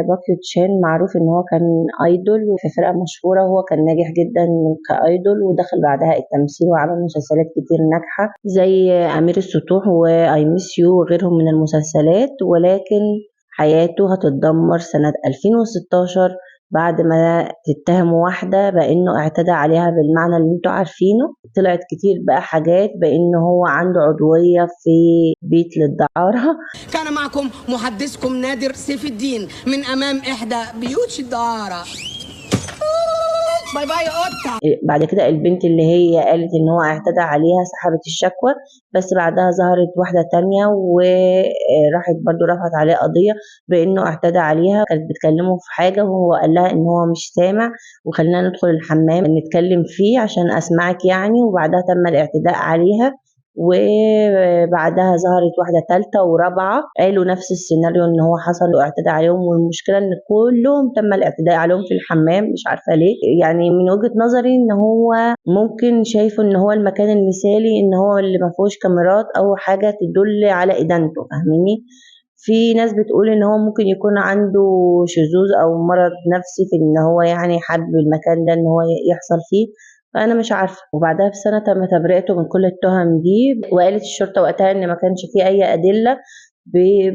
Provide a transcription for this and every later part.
باك تشان معروف ان هو كان ايدول في فرقة مشهورة، وهو كان ناجح جدا كايدول، ودخل بعدها التمثيل وعمل مسلسلات كتير ناجحة زي امير السطوح واي ميس يو وغيرهم من المسلسلات. ولكن حياته هتتدمر سنة 2016 بعد ما تتهم واحدة بأنه اعتدى عليها بالمعنى اللي انتوا عارفينه. طلعت كتير بقى حاجات بأنه هو عنده عضوية في بيت للدعارة. كان معكم محدثكم نادر سيف الدين من أمام إحدى بيوت الدعارة. باي باي قطة. بعد كده البنت اللي هي قالت ان هو اعتدى عليها سحبت الشكوى، بس بعدها ظهرت واحدة تانية وراحت برضو رفعت عليه قضية بانه اعتدى عليها. كانت بتكلمه في حاجة وهو قال لها ان هو مش سامع، وخلينا ندخل الحمام نتكلم فيه عشان اسمعك يعني. وبعدها تم الاعتداء عليها، وبعدها ظهرت واحدة ثالثة ورابعة قالوا نفس السيناريو ان هو حصل واعتدى عليهم. والمشكلة ان كلهم تم الاعتداء عليهم في الحمام، مش عارفة ليه. يعني من وجهة نظري ان هو ممكن شايفه ان هو المكان المثالي، ان هو اللي ما فيهوش كاميرات او حاجة تدل على ادانته، فاهميني؟ في ناس بتقول ان هو ممكن يكون عنده شذوذ او مرض نفسي في ان هو يعني حابب المكان ده ان هو يحصل فيه، فانا مش عارفه. وبعدها بسنه تم تبرئته من كل التهم دي، وقالت الشرطه وقتها ان ما كانش فيه اي ادله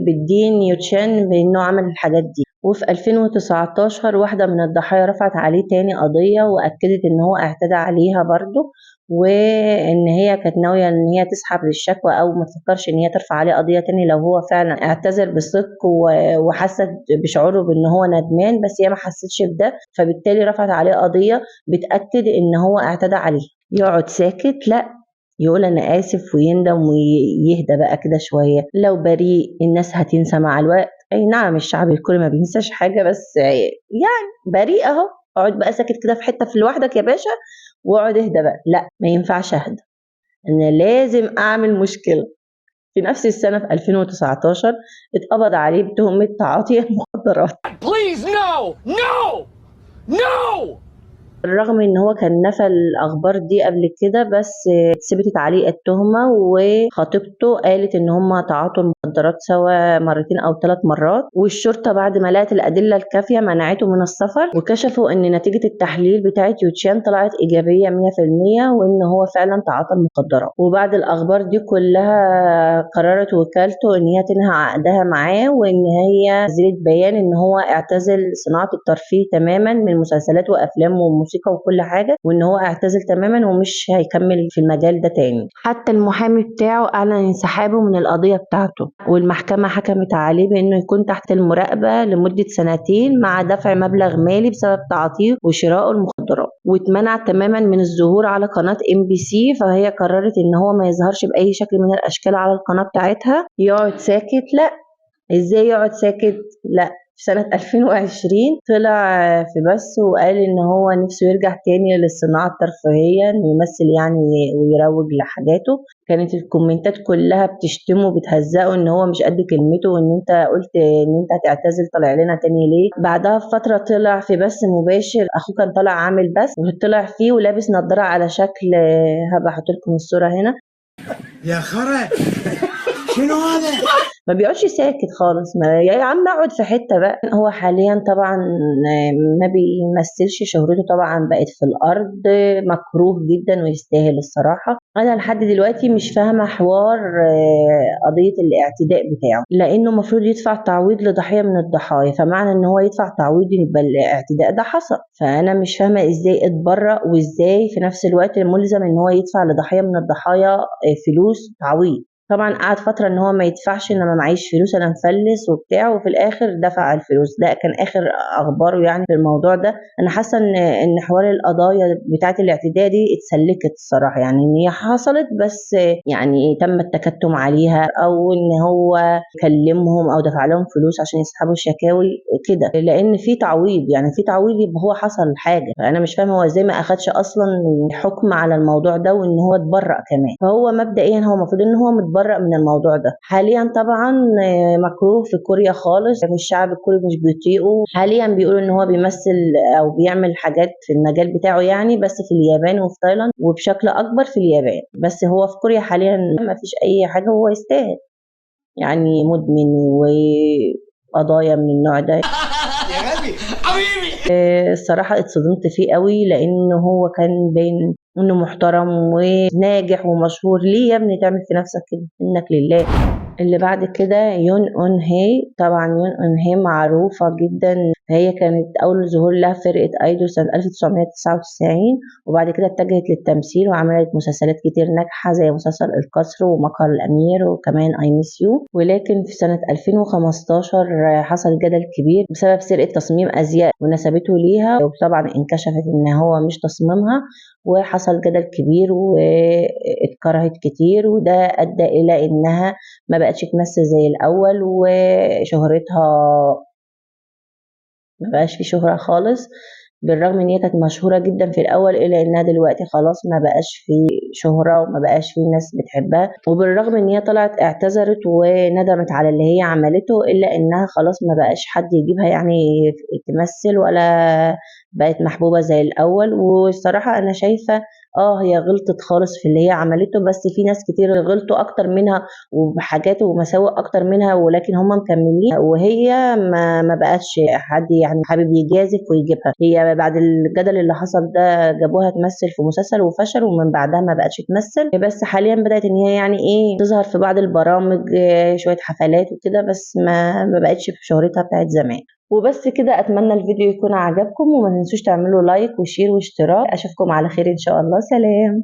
بالدين يوتشان بانه عمل الحاجات دي. وفي 2019 واحدة من الضحايا رفعت عليه تاني قضية وأكدت إن هو اعتدى عليها برضه، وإن هي كانت ناوية إن هي تسحب الشكوى أو ما تفكرش إن هي ترفع عليه قضية تاني لو هو فعلا اعتذر بصدق وحست بشعوره بإن هو ندمان، بس هي ما حستش بده، فبالتالي رفعت عليه قضية بتأكد إن هو اعتدى عليه. يقعد ساكت؟ لا، يقول انا اسف ويندم ويهدى بقى كده شويه. لو بريء الناس هتنسى مع الوقت. اي نعم الشعب الكل ما بينساش حاجه، بس يعني بريء اهو. اقعد بقى ساكت كده في حته لوحدك يا باشا واقعد اهدى بقى. لا، ما ينفعش اهدى، انا لازم اعمل مشكله. في نفس السنه في 2019 اتقبض عليه بتهمه تعاطي المخدرات. Please no no no. بالرغم ان هو كان نفى الاخبار دي قبل كده، بس ثبتت عليه التهمه، وخطيبته قالت ان هم تعاطوا المخدرات سوا مرتين او 3 مرات. والشرطه بعد ما لقت الادله الكافيه منعته من السفر، وكشفوا ان نتيجه التحليل بتاعه يوتشان طلعت ايجابيه 100%، وان هو فعلا تعاطى المخدرات. وبعد الاخبار دي كلها قررت وكالته ان هي تنهي عقدها معاه، وان هي نزلت بيان ان هو اعتزل صناعه الترفيه تماما من مسلسلات وافلام وموسيقى وكل حاجه، وان هو اعتزل تماما ومش هيكمل في المجال ده تاني. حتى المحامي بتاعه اعلن انسحابه من القضيه بتاعته، والمحكمه حكمت عليه بانه يكون تحت المراقبه لمده 2 مع دفع مبلغ مالي بسبب تعاطيه وشرائه المخدرات. واتمنع تماما من الظهور على قناه MBC، فهي قررت ان هو ما يظهرش باي شكل من الاشكال على القناه بتاعتها. يقعد ساكت؟ لا. ازاي يقعد ساكت؟ لا. في سنة 2020 طلع في بث وقال ان هو نفسه يرجع تاني للصناعة الترفيهية، انه يمثل يعني ويروج لحاجاته. كانت الكومنتات كلها بتشتمه وبتهزقه ان هو مش قد كلمته، وان انت قلت ان انت هتعتزل طالع لنا تاني ليه. بعدها بفترة طلع في بث مباشر، اخوه كان طالع عامل بث وطلع فيه ولابس نظارة على شكل، هبقى احط لكم الصورة هنا. يا خرا شنو هذا؟ ما بيقعدش ساكت خالص، ما يا عم اقعد في حته بقى. هو حاليا طبعا ما بيمثلش، شهرته طبعا بقت في الارض، مكروه جدا ويستاهل الصراحه. انا لحد دلوقتي مش فاهمه حوار قضيه الاعتداء بتاعه، لانه المفروض يدفع تعويض لضحيه من الضحايا، فمعنى ان هو يدفع تعويض يبقى الاعتداء ده حصل. فانا مش فاهمه ازاي اتبرأ، وازاي في نفس الوقت ملزم ان هو يدفع لضحيه من الضحايا فلوس تعويض. طبعا قعد فتره ان هو ما يدفعش، انما معيش فلوس انا مفلس وبتاع، وفي الاخر دفع الفلوس. ده كان اخر اخباره يعني في الموضوع ده. انا حاسه ان حوار القضايا بتاعه الاعتداء دي اتسلكت الصراحه، يعني ان هي حصلت بس يعني تم التكتم عليها، او ان هو كلمهم او دفع لهم فلوس عشان يسحبوا الشكاوي كده، لان في تعويض، يعني في تعويض يبقى هو حصل حاجه. فانا مش فاهمه هو ازاي ما اخدش اصلا حكم على الموضوع ده، وان هو اتبرأ كمان. فهو مبدئيا هو المفروض ان هو متبرأ من الموضوع ده. حاليا طبعا مكروه في كوريا خالص، الشعب الكوري مش بيطيقه. حاليا بيقولوا ان هو بيمثل او بيعمل حاجات في المجال بتاعه يعني، بس في اليابان وفي تايلاند، وبشكل اكبر في اليابان. بس هو في كوريا حاليا ما فيش اي حاجه، هو يستاهل يعني، مدمن وقضايا من النوع ده. الصراحة اتصدمت فيه قوي، لأنه هو كان باين إنه محترم وناجح ومشهور. ليه يا ابني تعمل في نفسك كده؟ إنك لله. اللي بعد كده يون اون هي. طبعا يون اون هي معروفة جدا، هي كانت أول ظهور لها في فرقة أيدول سنة 1999، وبعد كده اتجهت للتمثيل وعملت مسلسلات كتير ناجحة زي مسلسل القصر ومقر الأمير وكمان أي ميس يو. ولكن في سنة 2015 حصل جدل كبير بسبب سرقة تصميم أزياء ونسبته ليها، وطبعا انكشفت إن هو مش تصميمها، وحصل جدل كبير واتكرهت كتير، وده أدى إلى إنها ما بقتش تمثل زي الأول، وشهرتها ما بقاش في شهرة خالص. بالرغم ان هي كانت مشهورة جدا في الاول، الا انها دلوقتي خلاص ما بقاش في شهرة وما بقاش في ناس بتحبها. وبالرغم ان هي طلعت اعتذرت وندمت على اللي هي عملته، الا انها خلاص ما بقاش حد يجيبها يعني تمثل، ولا بقت محبوبة زي الاول. والصراحة انا شايفة هي غلطت خالص في اللي هي عملته، بس في ناس كتير غلطوا اكتر منها وبحاجات ومساوئ اكتر منها، ولكن هم مكملين، وهي ما بقاش حد يعني حابب يجازف ويجيبها. هي بعد الجدل اللي حصل ده جابوها تمثل في مسلسل وفشل، ومن بعدها ما بقتش تمثل، بس حاليا بدأت ان هي يعني تظهر في بعض البرامج، شوية حفلات وكده، بس ما بقتش في شهرتها بتاعت زمان. وبس كده، اتمنى الفيديو يكون عجبكم، وما تنسوش تعملوا لايك وشير واشتراك. اشوفكم على خير ان شاء الله. سلام.